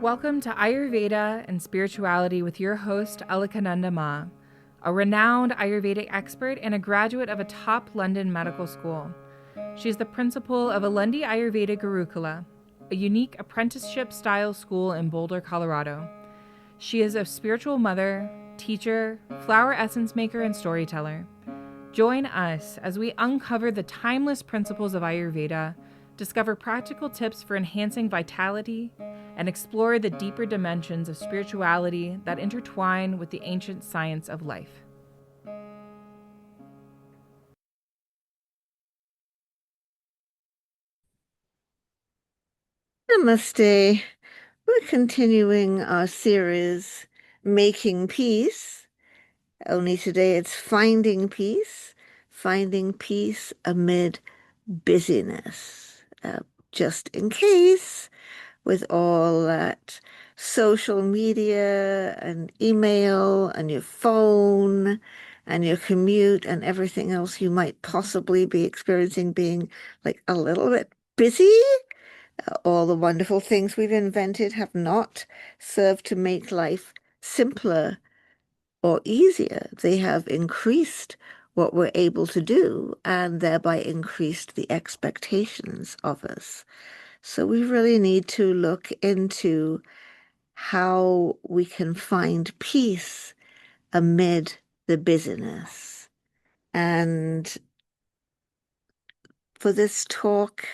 Welcome to Ayurveda and Spirituality with your host, Alakananda Ma, a renowned Ayurvedic expert and a graduate of a top London medical school. She is the principal of Alundi Ayurveda Gurukula, a unique apprenticeship-style school in Boulder, Colorado. She is a spiritual mother, teacher, flower essence maker, and storyteller. Join us as we uncover the timeless principles of Ayurveda, discover practical tips for enhancing vitality, and explore the deeper dimensions of spirituality that intertwine with the ancient science of life. Namaste. We're continuing our series, Making Peace. Only today it's finding peace amid busyness. Just in case, with all that social media and email and your phone and your commute and everything else you might possibly be experiencing being like a little bit busy. All the wonderful things we've invented have not served to make life simpler or easier. They have increased what we're able to do and thereby increased the expectations of us. So we really need to look into how we can find peace amid the busyness. And for this talk,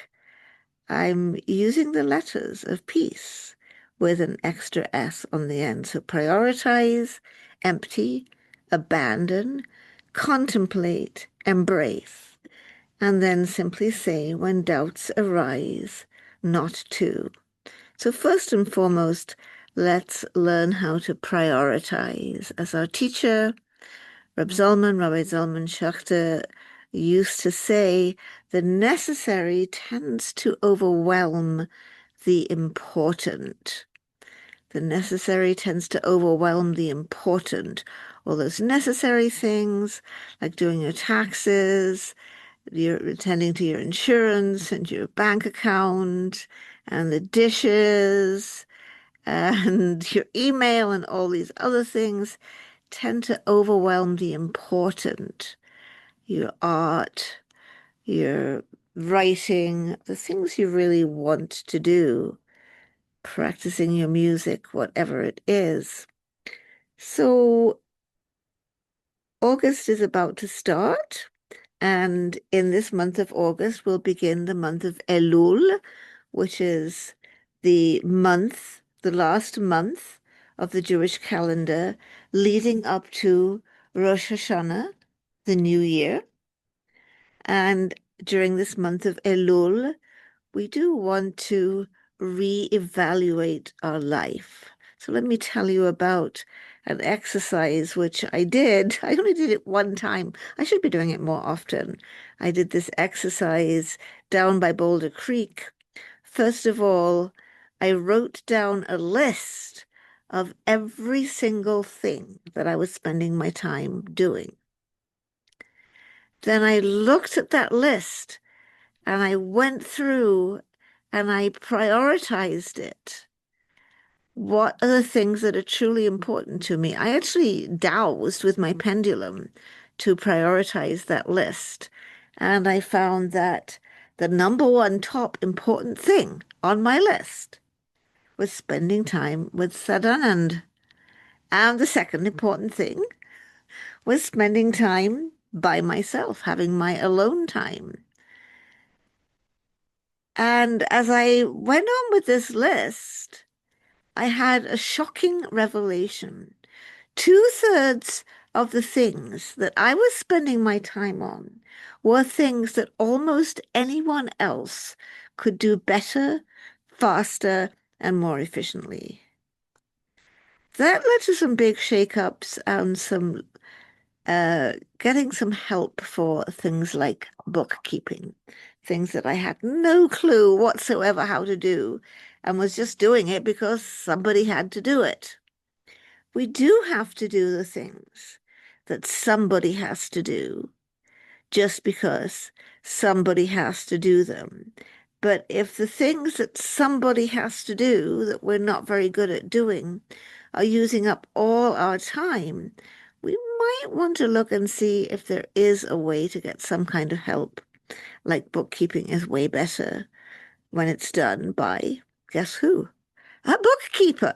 I'm using the letters of peace with an extra S on the end. So prioritize, empty, abandon, contemplate, embrace, and then simply say when doubts arise, not to. So first and foremost, let's learn how to prioritize. As our teacher, Rabbi Zalman Schachter used to say, the necessary tends to overwhelm the important. The necessary tends to overwhelm the important. All those necessary things, like doing your taxes, you're attending to your insurance and your bank account and the dishes and your email and all these other things tend to overwhelm the important. Your art, your writing, the things you really want to do, practicing your music, whatever it is. So August is about to start, and in this month of August, we'll begin the month of Elul, which is the last month of the Jewish calendar leading up to Rosh Hashanah, the new year. And during this month of Elul, we do want to reevaluate our life. So let me tell you about an exercise which I did. I only did it one time. I should be doing it more often. I did this exercise down by Boulder Creek. First of all, I wrote down a list of every single thing that I was spending my time doing. Then I looked at that list and I went through and I prioritized it. What are the things that are truly important to me? I actually dowsed with my pendulum to prioritize that list. And I found that the number one top important thing on my list was spending time with Sadanand. And the second important thing was spending time by myself, having my alone time. And as I went on with this list, I had a shocking revelation. Two-thirds of the things that I was spending my time on were things that almost anyone else could do better, faster, and more efficiently. That led to some big shakeups and some getting some help for things like bookkeeping, things that I had no clue whatsoever how to do and was just doing it because somebody had to do it. We do have to do the things that somebody has to do just because somebody has to do them. But if the things that somebody has to do that we're not very good at doing are using up all our time, we might want to look and see if there is a way to get some kind of help. Like bookkeeping is way better when it's done by, guess who? A bookkeeper.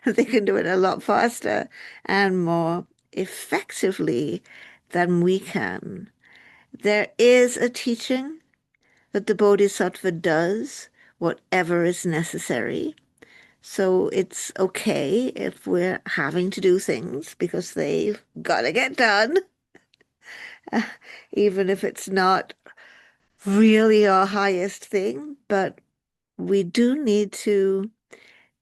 They can do it a lot faster and more effectively than we can. There is a teaching that the Bodhisattva does whatever is necessary. So it's okay if we're having to do things because they've got to get done, even if it's not really our highest thing. But we do need to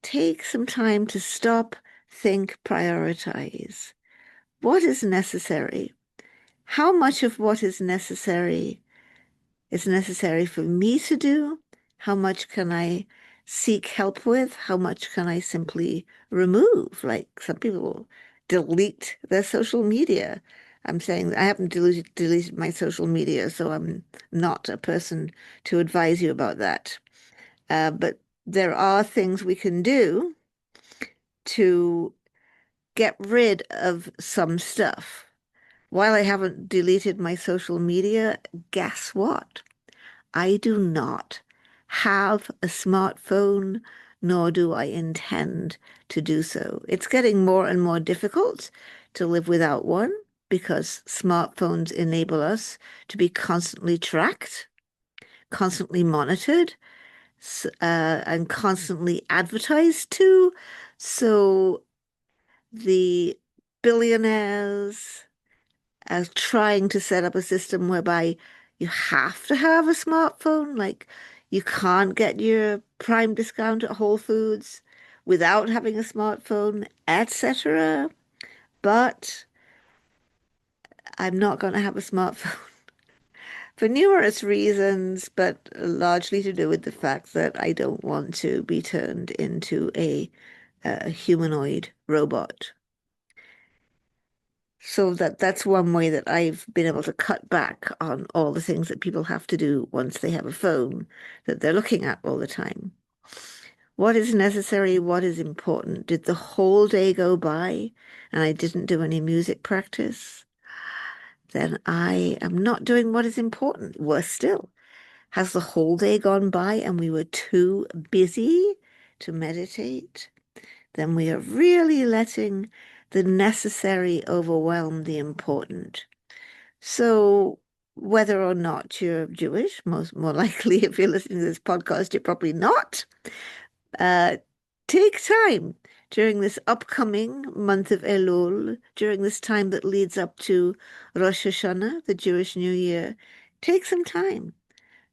take some time to stop, think, prioritize. What is necessary? How much of what is necessary for me to do? How much can I seek help with? How much can I simply remove? Like some people delete their social media. I'm saying I haven't deleted my social media, so I'm not a person to advise you about that. But there are things we can do to get rid of some stuff. While I haven't deleted my social media, guess what? I do not have a smartphone, nor do I intend to do so. It's getting more and more difficult to live without one because smartphones enable us to be constantly tracked, constantly monitored, and constantly advertised to. So the billionaires are trying to set up a system whereby you have to have a smartphone. Like you can't get your Prime discount at Whole Foods without having a smartphone, etc. But I'm not going to have a smartphone for numerous reasons, but largely to do with the fact that I don't want to be turned into a humanoid robot. So that's one way that I've been able to cut back on all the things that people have to do once they have a phone that they're looking at all the time. What is necessary? What is important? Did the whole day go by and I didn't do any music practice? Then I am not doing what is important. Worse still, has the whole day gone by and we were too busy to meditate? Then we are really letting the necessary overwhelm the important. So whether or not you're Jewish, more likely if you're listening to this podcast, you're probably not. Uh, take time during this upcoming month of Elul, during this time that leads up to Rosh Hashanah, the Jewish New Year. Take some time.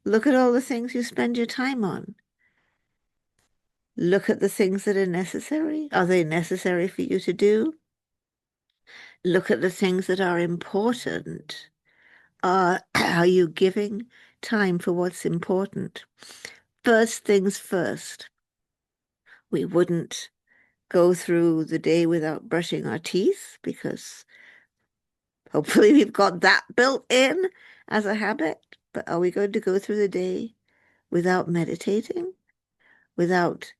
Look at all the things you spend your time on. Look at the things that are necessary. Are they necessary for you to do? Look at the things that are important. Are you giving time for what's important? First things first. We wouldn't go through the day without brushing our teeth because hopefully we've got that built in as a habit. But are we going to go through the day without meditating, without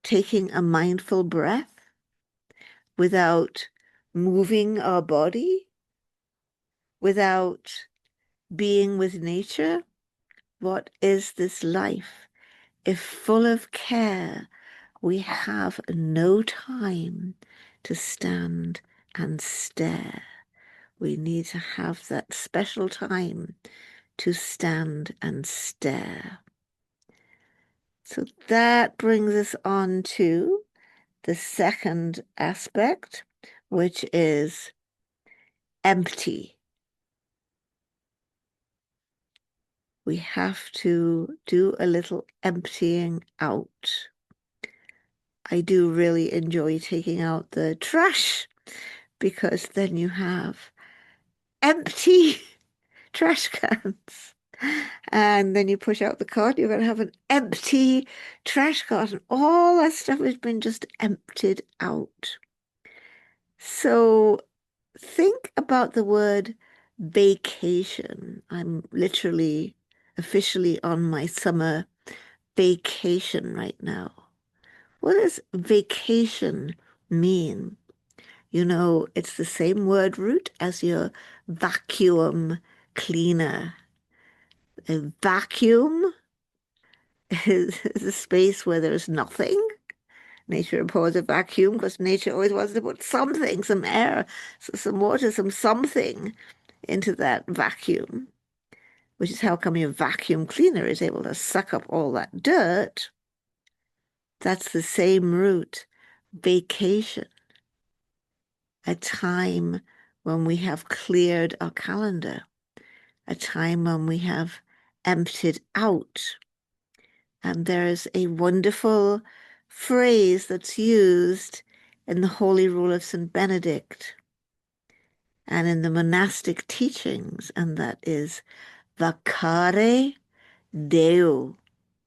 taking a mindful breath, without moving our body, without being with nature? What is this life if full of care we have no time to stand and stare? We need to have that special time to stand and stare. So that brings us on to the second aspect, which is empty. We have to do a little emptying out. I do really enjoy taking out the trash because then you have empty trash cans. And then you push out the cart, you're going to have an empty trash cart, and all that stuff has been just emptied out. So think about the word vacation. I'm literally officially on my summer vacation right now. What does vacation mean? You know, it's the same word root as your vacuum cleaner. A vacuum is a space where there's nothing. Nature abhors a vacuum because nature always wants to put something, some air, some water, some something into that vacuum, which is how come your vacuum cleaner is able to suck up all that dirt. That's the same root, vacation, a time when we have cleared our calendar, a time when we have emptied out. And there's a wonderful phrase that's used in the Holy Rule of St. Benedict and in the monastic teachings, and that is vacare Deo,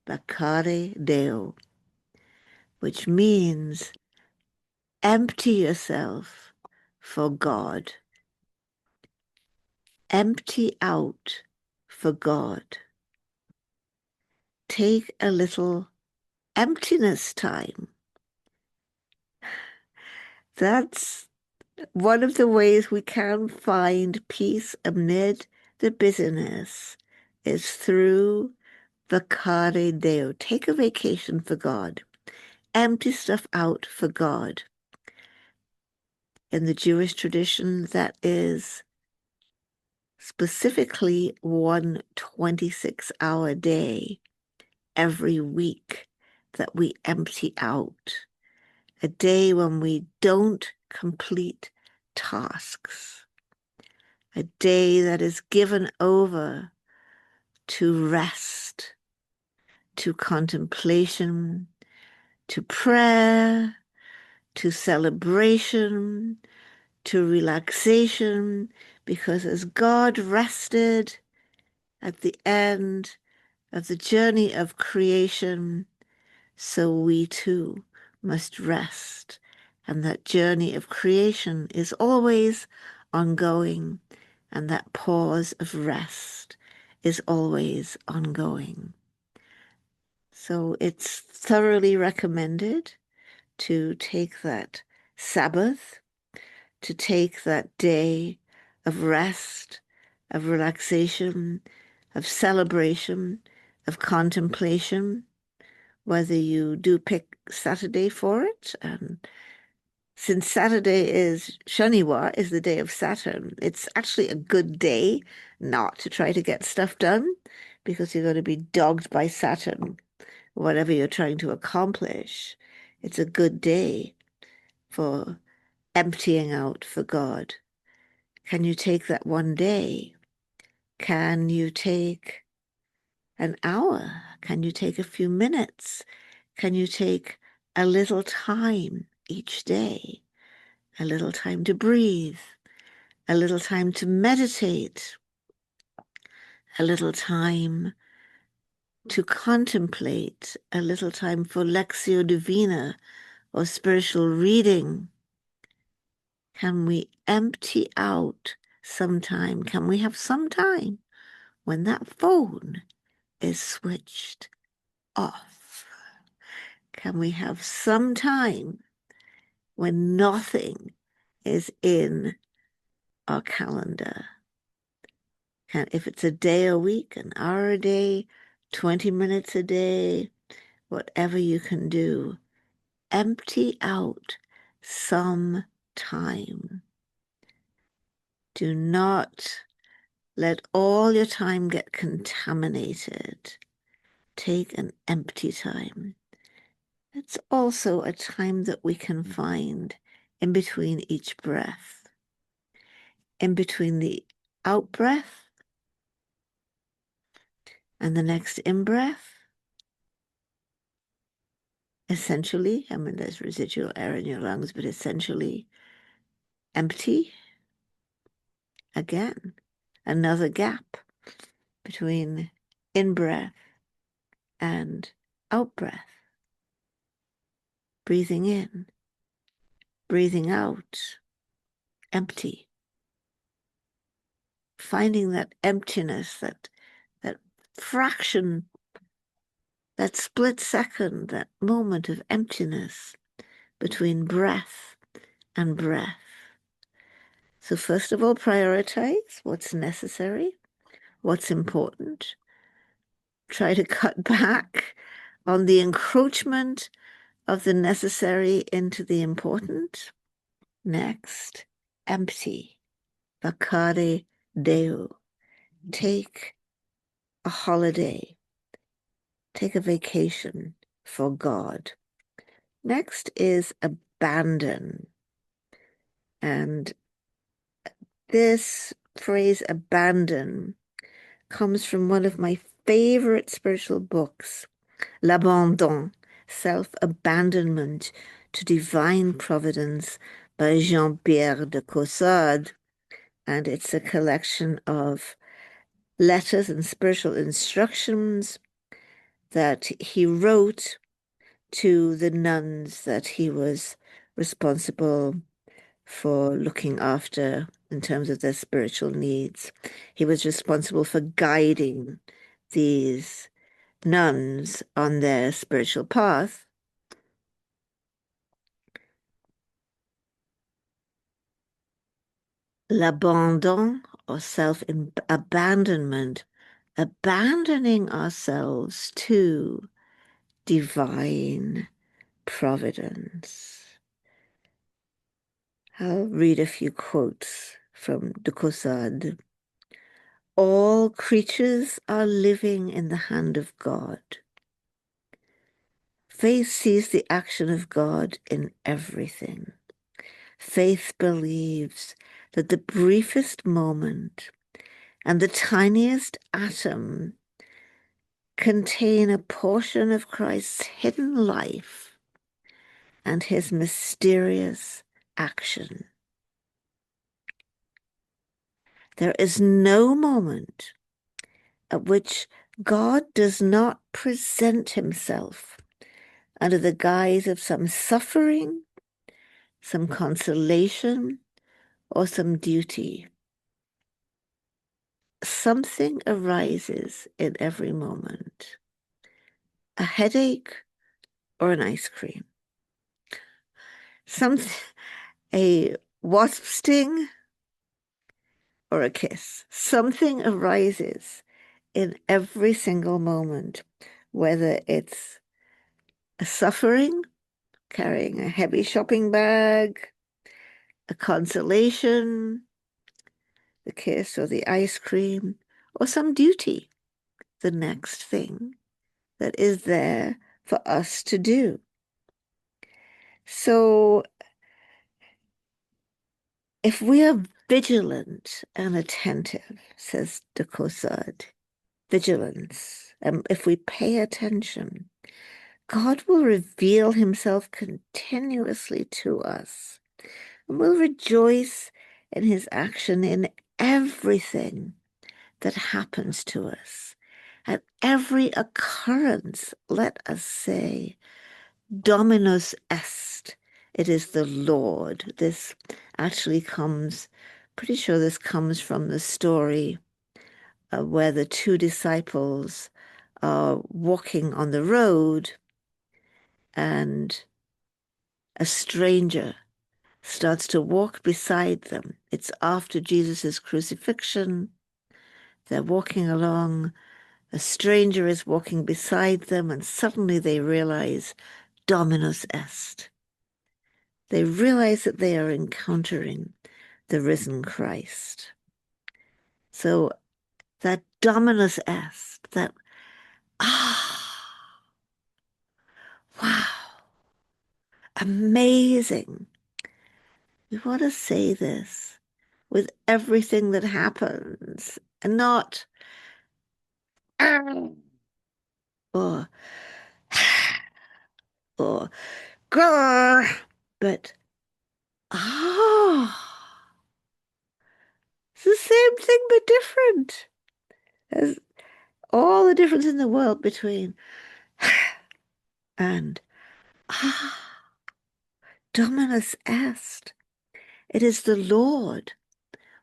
vacare Deo, which means empty yourself for God. Empty out for God. Take a little emptiness time. That's one of the ways we can find peace amid the busyness is through vacare Deo. Take a vacation for God. Empty stuff out for God. In the Jewish tradition, that is specifically one 26-hour day every week that we empty out. A day when we don't complete tasks. A day that is given over to rest, to contemplation, to prayer, to celebration, to relaxation, because as God rested at the end of the journey of creation, so we too must rest. And that journey of creation is always ongoing, and that pause of rest is always ongoing. So it's thoroughly recommended to take that Sabbath, to take that day of rest, of relaxation, of celebration, of contemplation, whether you do pick Saturday for it. And since Saturday is Shaniwar, is the day of Saturn, it's actually a good day not to try to get stuff done because you're going to be dogged by Saturn, whatever you're trying to accomplish. It's a good day for emptying out for God. Can you take that one day? Can you take an hour? Can you take a few minutes? Can you take a little time each day? A little time to breathe, a little time to meditate, a little time to contemplate, a little time for Lectio Divina or spiritual reading. Can we empty out some time? Can we have some time when that phone is switched off? Can we have some time when nothing is in our calendar? If it's a day a week, an hour a day, 20 minutes a day, whatever you can do, empty out some time. Do not let all your time get contaminated. Take an empty time. It's also a time that we can find in between each breath. In between the out breath and the next in breath, essentially, I mean, there's residual air in your lungs, but essentially empty again. Another gap between in breath and out breath. Breathing in, breathing out, empty. Finding that emptiness, that fraction, that split second, that moment of emptiness between breath and breath. So first of all, prioritize what's necessary, what's important. Try to cut back on the encroachment of the necessary into the important. Next, empty. Vacare Deo. Take a holiday. Take a vacation for God. Next is abandon. And this phrase abandon comes from one of my favorite spiritual books, L'Abandon, Self-Abandonment to Divine Providence by Jean-Pierre de Caussade. And it's a collection of letters and spiritual instructions that he wrote to the nuns that he was responsible for looking after in terms of their spiritual needs. He was responsible for guiding these nuns on their spiritual path. L'abandon, or self-abandonment, abandoning ourselves to divine providence. I'll read a few quotes from de Caussade. All creatures are living in the hand of God. Faith sees the action of God in everything. Faith believes that the briefest moment and the tiniest atom contain a portion of Christ's hidden life and his mysterious action. There is no moment at which God does not present himself under the guise of some suffering, some consolation, or some duty. Something arises in every moment, a headache or an ice cream, a wasp sting or a kiss. Something arises in every single moment, whether it's a suffering, carrying a heavy shopping bag, a consolation, the kiss or the ice cream, or some duty, the next thing that is there for us to do. So if we are vigilant and attentive, says de Caussade, vigilance, if we pay attention, God will reveal himself continuously to us, and we'll rejoice in his action in everything that happens to us. At every occurrence, let us say, Dominus est. It is the Lord. This actually comes, pretty sure this comes from the story where the two disciples are walking on the road and a stranger starts to walk beside them. It's after Jesus' crucifixion. They're walking along. A stranger is walking beside them, and suddenly they realize Dominus est. They realize that they are encountering the risen Christ. So that Dominus est, that, wow, amazing. We want to say this with everything that happens and not, or, or, grr, but, it's the same thing but different. There's all the difference in the world between and Dominus est. It is the Lord.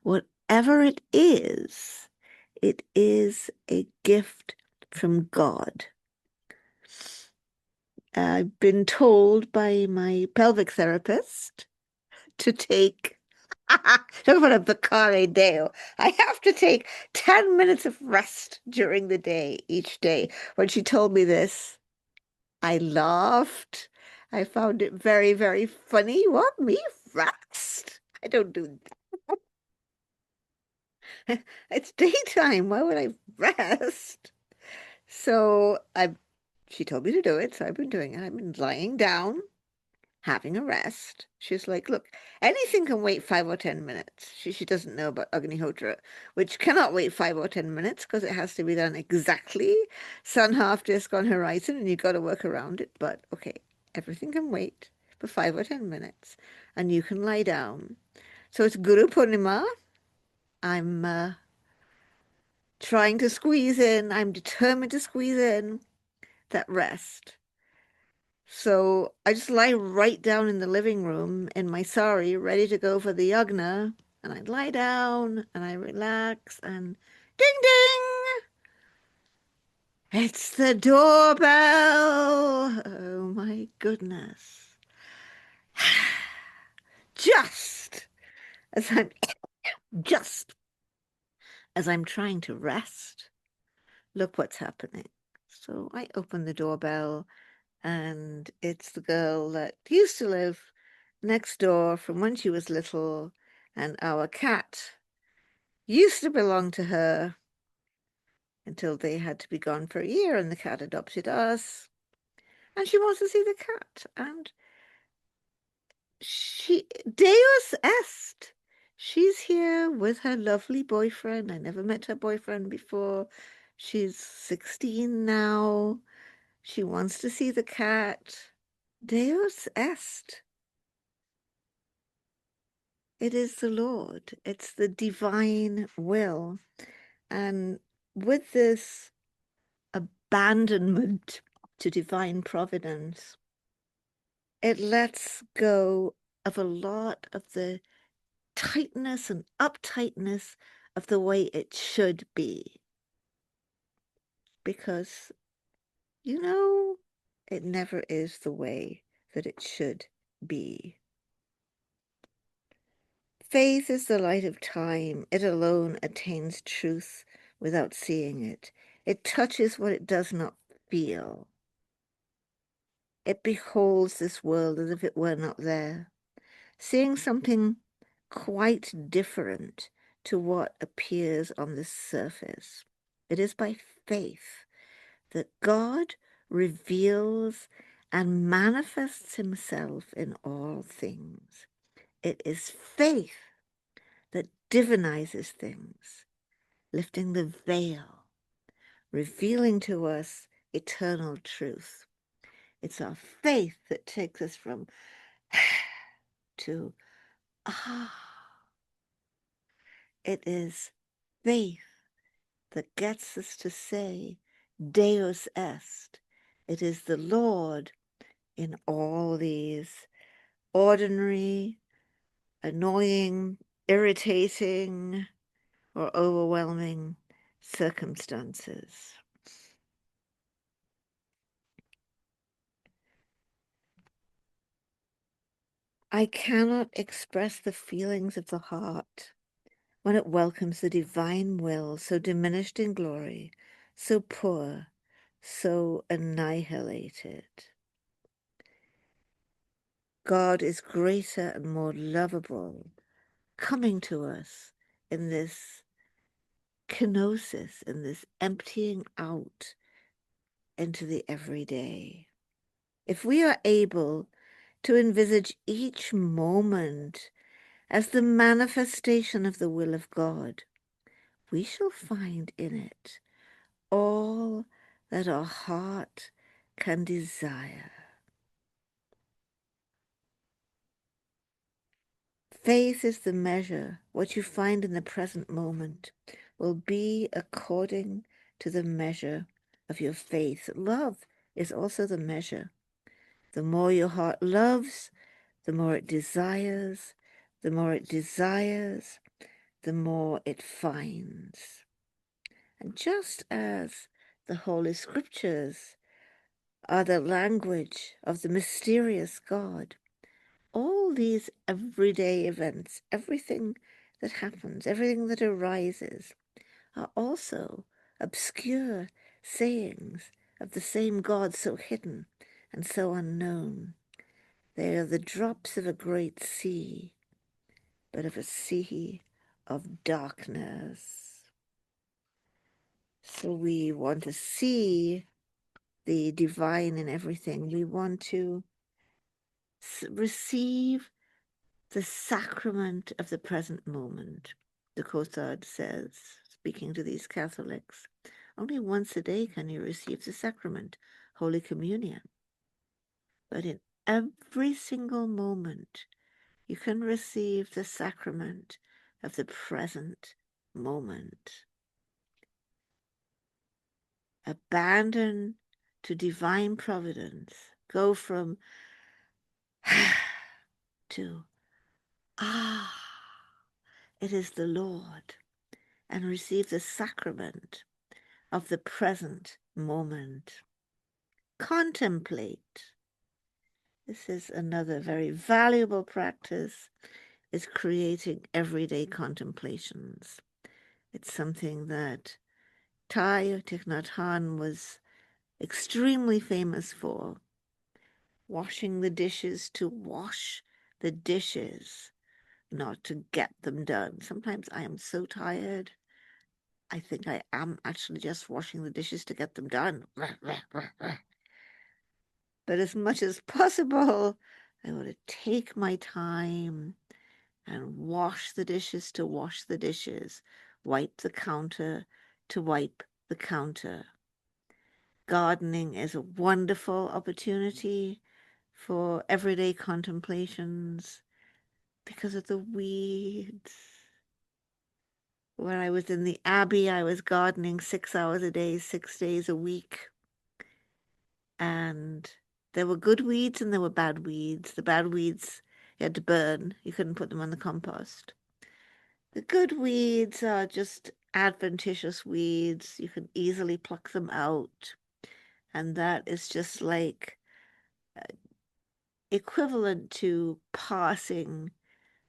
Whatever it is a gift from God. I've been told by my pelvic therapist to take, talk about a vacare deo. I have to take 10 minutes of rest during the day, each day. When she told me this, I laughed. I found it very, very funny. What, me rest? I don't do that. It's daytime. Why would I rest? So she told me to do it, so I've been doing it. I've been lying down, having a rest. She's like, look, anything can wait 5 or 10 minutes. She doesn't know about Agnihotra, which cannot wait 5 or 10 minutes because it has to be done exactly. Sun half disk on horizon, and you got to work around it. But okay, everything can wait for 5 or 10 minutes, and you can lie down. So it's Guru Purnima. I'm trying to squeeze in. I'm determined to squeeze in that rest. So I just lie right down in the living room in my sari, ready to go for the yagna. And I lie down and I relax and ding ding! It's the doorbell! Oh my goodness. Just as I'm just as I'm trying to rest, look what's happening. So I open the doorbell and it's the girl that used to live next door from when she was little, and our cat used to belong to her until they had to be gone for a year, and the cat adopted us, and she wants to see the cat, and she Deus est. She's here with her lovely boyfriend. I never met her boyfriend before. She's 16 now. She wants to see the cat. Deus est. It is the Lord. It's the divine will. And with this abandonment to divine providence, it lets go of a lot of the tightness and uptightness of the way it should be. Because, it never is the way that it should be. Faith is the light of time. It alone attains truth without seeing it. It touches what it does not feel. It beholds this world as if it were not there, seeing something quite different to what appears on the surface. It is by faith that God reveals and manifests himself in all things. It is faith that divinizes things, lifting the veil, revealing to us eternal truth. It's our faith that takes us from to It is faith that gets us to say Deus est. It is the Lord in all these ordinary, annoying, irritating, or overwhelming circumstances. I cannot express the feelings of the heart when it welcomes the divine will so diminished in glory, so poor, so annihilated. God is greater and more lovable, coming to us in this kenosis, in this emptying out into the everyday. If we are able to envisage each moment as the manifestation of the will of God, we shall find in it all that our heart can desire. Faith is the measure. What you find in the present moment will be according to the measure of your faith. Love is also the measure. The more your heart loves, the more it desires. The more it desires, the more it finds. And just as The Holy Scriptures are the language of the mysterious God. All these everyday events, everything that happens, everything that arises, are also obscure sayings of the same God so hidden and so unknown. They are the drops of a great sea, but of a sea of darkness. So we want to see the divine in everything. We want to receive the sacrament of the present moment. The Cosard says, speaking to these Catholics, only once a day can you receive the sacrament, Holy Communion. But in every single moment, you can receive the sacrament of the present moment. Abandon to divine providence. Go from to it is the Lord, and receive the sacrament of the present moment. Contemplate. This is another very valuable practice, is creating everyday contemplations. It's something that Thich Nhat Hanh was extremely famous for. Washing the dishes to wash the dishes, not to get them done. Sometimes I am so tired. I think I am actually just washing the dishes to get them done. But as much as possible, I want to take my time and wash the dishes to wash the dishes, wipe the counter to wipe the counter. Gardening is a wonderful opportunity for everyday contemplations because of the weeds. When I was in the Abbey, I was gardening 6 hours a day, 6 days a week. And there were good weeds and there were bad weeds. The bad weeds you had to burn. You couldn't put them on the compost. The good weeds are just adventitious weeds. You can easily pluck them out. And that is just like equivalent to passing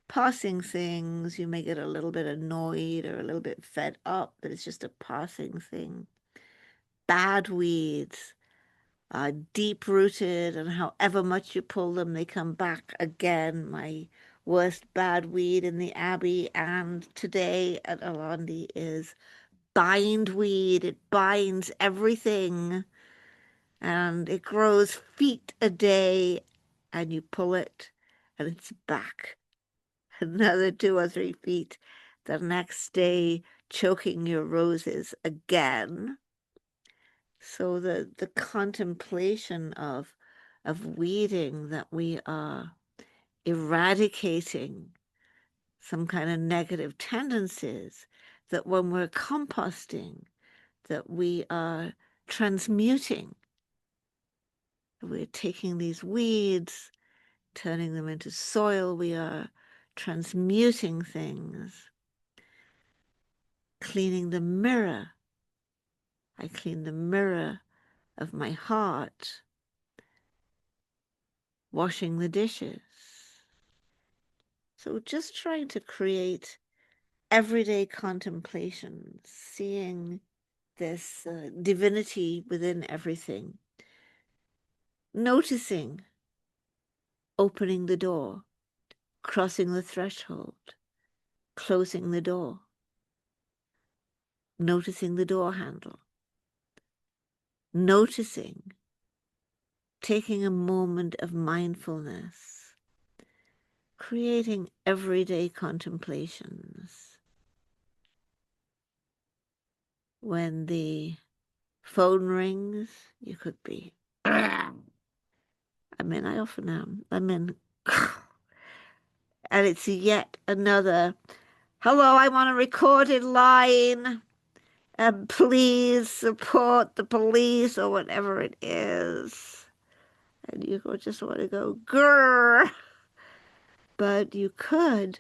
things. You may get a little bit annoyed or a little bit fed up, but it's just a passing thing. Bad weeds are deep rooted, and however much you pull them, they come back again. My worst bad weed in the Abbey and today at Alandi is bindweed. It binds everything and it grows feet a day, and you pull it and it's back another 2 or 3 feet the next day, choking your roses again. So the contemplation of weeding, that we are eradicating some kind of negative tendencies, that when we're composting, that we are transmuting. We're taking these weeds, turning them into soil. We are transmuting things, cleaning the mirror. I clean the mirror of my heart, washing the dishes. So just trying to create everyday contemplations, seeing this divinity within everything, noticing, opening the door, crossing the threshold, closing the door, noticing the door handle, noticing, taking a moment of mindfulness, creating everyday contemplations. When the phone rings, you could be, I mean, I often am. I mean, and it's yet another, hello, I'm on a recorded line, and please support the police or whatever it is. And you just want to go, grrr. But you could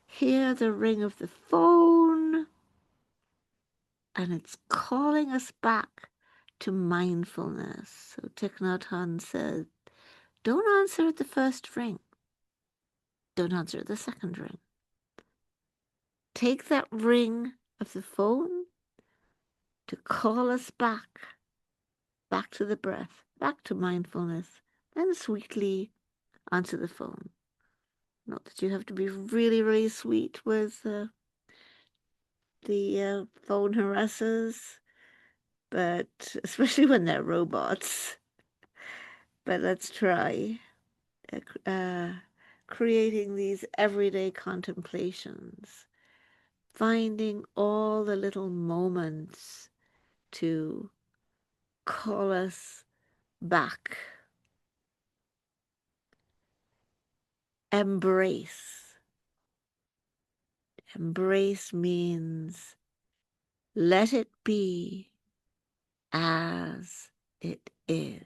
hear the ring of the phone, and it's calling us back to mindfulness. So Thich Nhat Hanh said, don't answer at the first ring. Don't answer at the second ring. Take that ring of the phone to call us back to the breath, back to mindfulness, then sweetly answer the phone. Not that you have to be really, really sweet with the phone harassers, but especially when they're robots. But let's try creating these everyday contemplations, finding all the little moments to call us back. Embrace. Embrace means let it be as it is.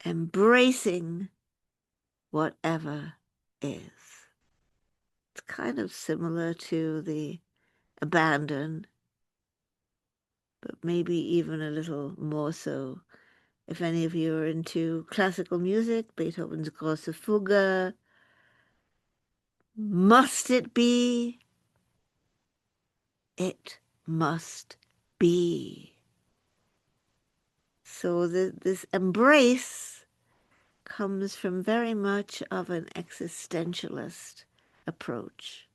Embracing whatever is. It's kind of similar to the abandon, but maybe even a little more so. If any of you are into classical music, Beethoven's Große Fuge, must it be? It must be. So this embrace comes from very much of an existentialist approach.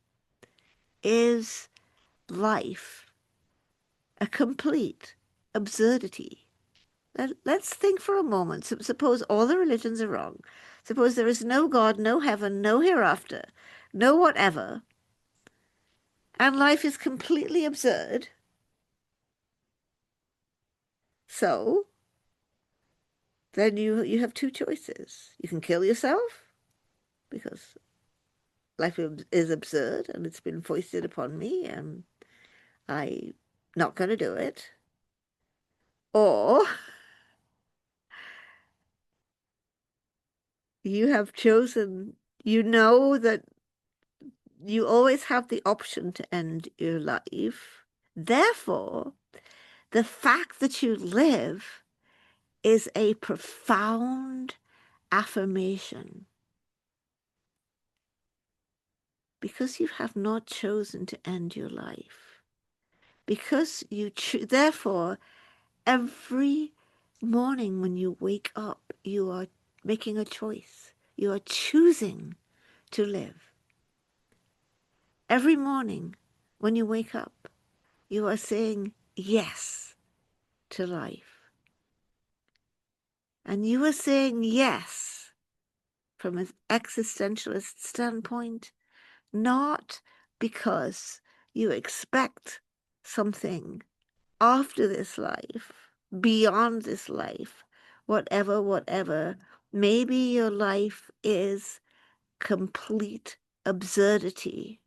Is life a complete absurdity? Let's think for a moment. Suppose all the religions are wrong. Suppose there is no God, no heaven, no hereafter, no whatever, and life is completely absurd. So then you have two choices. You can kill yourself because life is absurd and it's been foisted upon me and I'm not going to do it. Or you have chosen, you know that you always have the option to end your life. Therefore, the fact that you live is a profound affirmation because you have not chosen to end your life. Because therefore, every morning when you wake up, you are making a choice. You are choosing to live. Every morning when you wake up, you are saying yes to life. And you are saying yes from an existentialist standpoint, not because you expect something after this life, beyond this life, whatever. Maybe your life is complete absurdity.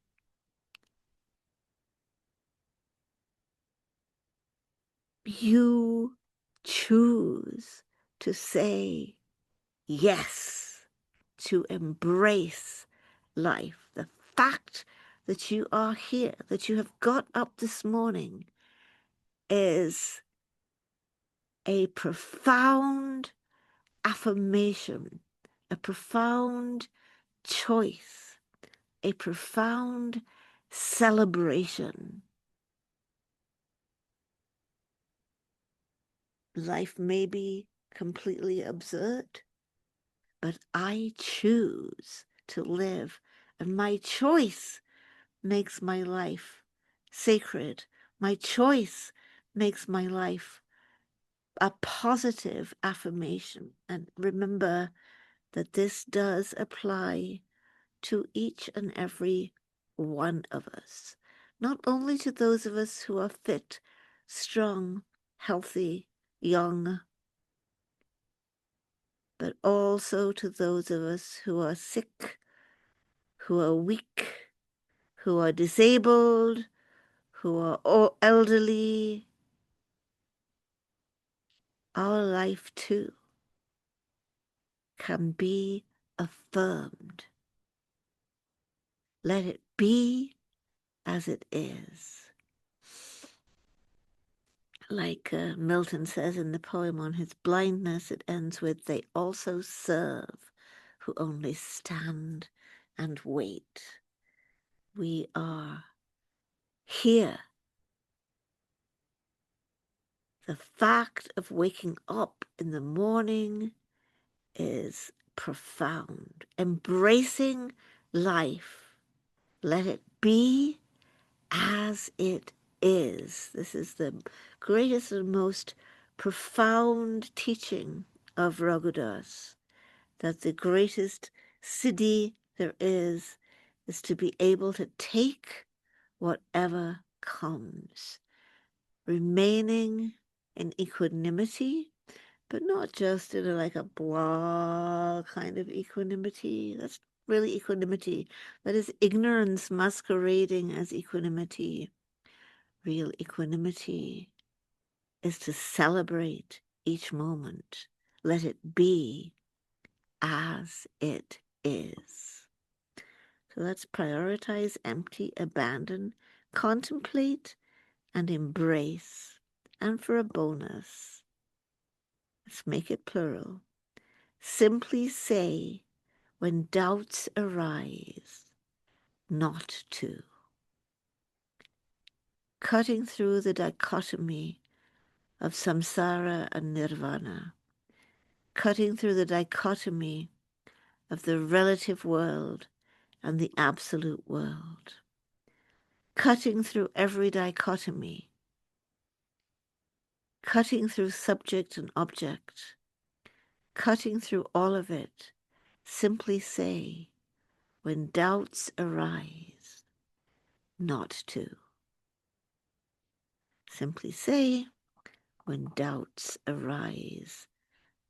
You choose to say yes, to embrace life. The fact that you are here, that you have got up this morning, is a profound affirmation, a profound choice, a profound celebration. Life may be completely absurd, but I choose to live, and my choice makes my life sacred. My choice makes my life a positive affirmation. And remember that this does apply to each and every one of us, not only to those of us who are fit, strong, healthy, young, but also to those of us who are sick, who are weak, who are disabled, who are elderly. Our life too can be affirmed. Let it be as it is. Like Milton says in the poem on his blindness, it ends with, they also serve who only stand and wait. We are here. The fact of waking up in the morning is profound. Embracing life. Let it be as it is. This is the greatest and most profound teaching of Raghudas, that the greatest siddhi there is to be able to take whatever comes, remaining in equanimity, but not just in like a blah kind of equanimity. That's really equanimity. That is ignorance masquerading as equanimity. Real equanimity is to celebrate each moment. Let it be as it is. So let's prioritize, empty, abandon, contemplate, and embrace. And for a bonus, let's make it plural. Simply say, when doubts arise, not to. Cutting through the dichotomy of samsara and nirvana, cutting through the dichotomy of the relative world and the absolute world, cutting through every dichotomy, cutting through subject and object, cutting through all of it. Simply say, when doubts arise, not to. Simply say, when doubts arise,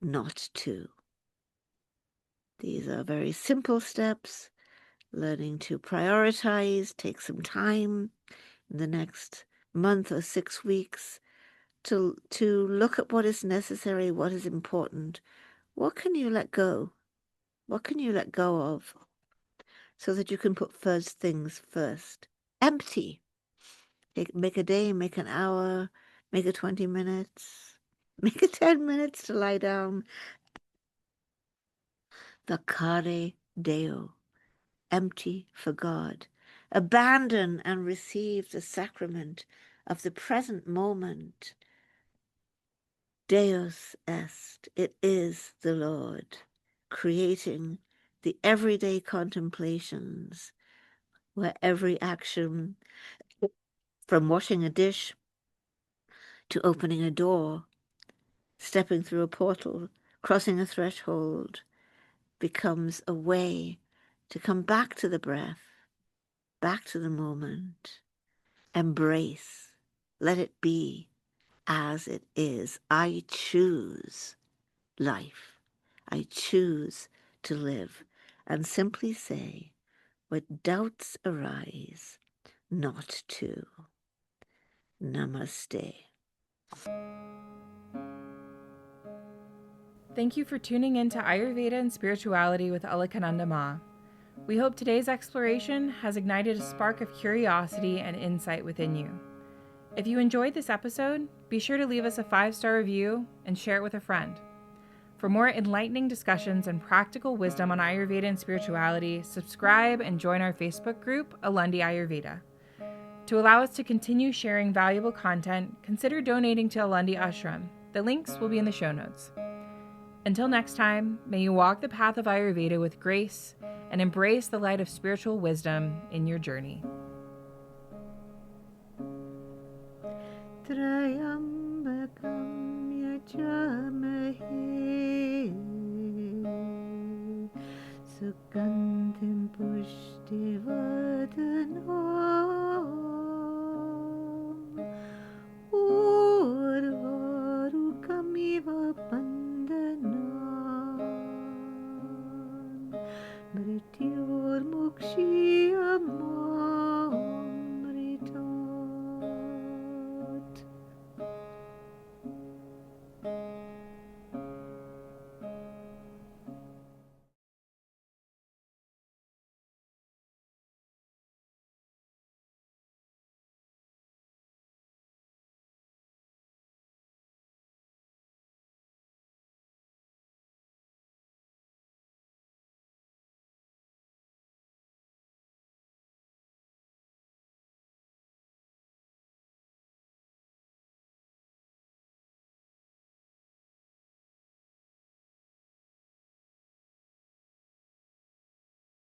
not to. These are very simple steps. Learning to prioritize, take some time in the next month or 6 weeks to look at what is necessary, what is important. What can you let go? What can you let go of so that you can put first things first? Empty. Make a day, make an hour, make it 20 minutes, make it 10 minutes to lie down. Vacare Deo. Empty for God. Abandon and receive the sacrament of the present moment. Deus est. It is the Lord, creating the everyday contemplations where every action, from washing a dish to opening a door, stepping through a portal, crossing a threshold, becomes a way to come back to the breath, back to the moment. Embrace. Let it be as it is. I choose life. I choose to live. And simply say, when doubts arise, not to. Namaste. Thank you for tuning in to Ayurveda and Spirituality with Alakananda Ma. We hope today's exploration has ignited a spark of curiosity and insight within you. If you enjoyed this episode, be sure to leave us a 5-star review and share it with a friend. For more enlightening discussions and practical wisdom on Ayurveda and spirituality, subscribe and join our Facebook group, Alundi Ayurveda. To allow us to continue sharing valuable content, consider donating to Alundi Ashram. The links will be in the show notes. Until next time, may you walk the path of Ayurveda with grace and embrace the light of spiritual wisdom in your journey. Trayambakam yajamahe sugandhim pushtivadano